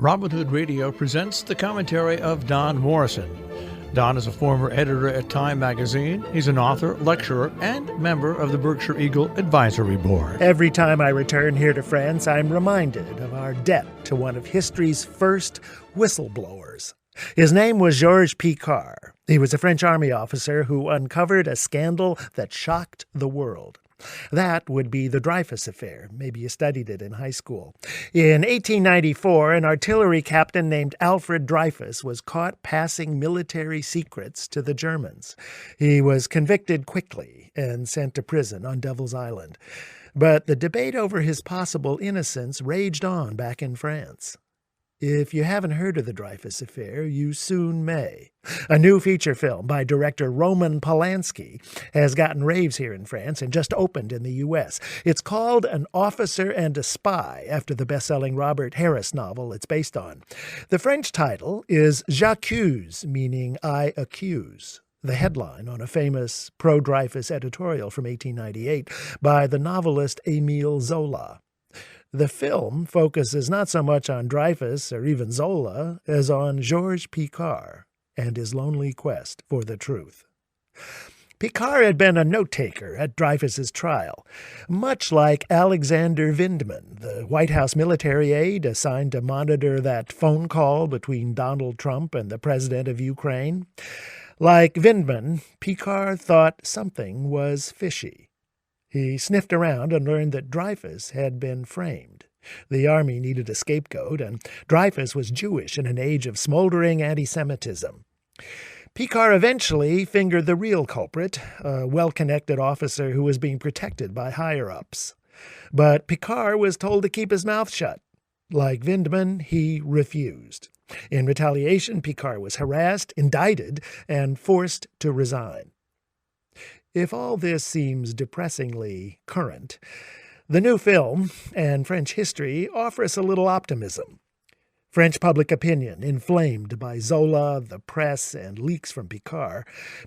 Robin Hood Radio presents the commentary of Don Morrison. Don is a former editor at Time magazine. He's an author, lecturer, and member of the Berkshire Eagle Advisory Board. Every time I return here to France, I'm reminded of our debt to one of history's first whistleblowers. His name was Georges Picquart. He was a French army officer who uncovered a scandal that shocked the world. That would be the Dreyfus Affair. Maybe you studied it in high school. In 1894, an artillery captain named Alfred Dreyfus was caught passing military secrets to the Germans. He was convicted quickly and sent to prison on Devil's Island. But the debate over his possible innocence raged on back in France. If you haven't heard of the Dreyfus Affair, you soon may. A new feature film by director Roman Polanski has gotten raves here in France and just opened in the U.S. It's called An Officer and a Spy, after the best-selling Robert Harris novel it's based on. The French title is J'accuse, meaning I accuse. The headline on a famous pro-Dreyfus editorial from 1898 by the novelist Émile Zola. The film focuses not so much on Dreyfus or even Zola as on Georges Picquart and his lonely quest for the truth. Picquart had been a note-taker at Dreyfus's trial, much like Alexander Vindman, the White House military aide assigned to monitor that phone call between Donald Trump and the president of Ukraine. Like Vindman, Picquart thought something was fishy. He sniffed around and learned that Dreyfus had been framed. The army needed a scapegoat, and Dreyfus was Jewish in an age of smoldering anti-Semitism. Picquart eventually fingered the real culprit, a well-connected officer who was being protected by higher-ups. But Picquart was told to keep his mouth shut. Like Vindman, he refused. In retaliation, Picquart was harassed, indicted, and forced to resign. If all this seems depressingly current, the new film and French history offer us a little optimism. French public opinion, inflamed by Zola, the press, and leaks from Picquart,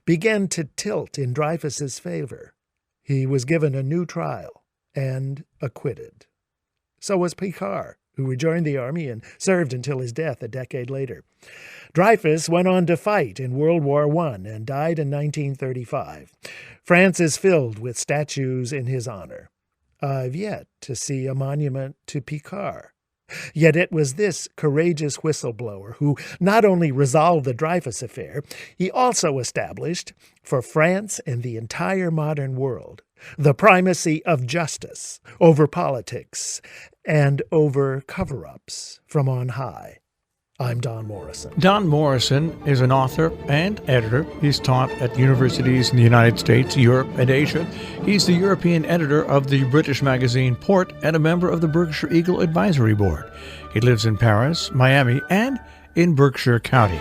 began to tilt in Dreyfus's favor. He was given a new trial and acquitted. So was Picquart, who rejoined the army and served until his death a decade later. Dreyfus went on to fight in World War I and died in 1935. France is filled with statues in his honor. I've yet to see a monument to Picquart. Yet it was this courageous whistleblower who not only resolved the Dreyfus Affair, he also established, for France and the entire modern world, the primacy of justice over politics and over cover-ups from on high. I'm Don Morrison. Don Morrison is an author and editor. He's taught at universities in the United States, Europe, and Asia. He's the European editor of the British magazine Port and a member of the Berkshire Eagle Advisory Board. He lives in Paris, Miami, and in Berkshire County.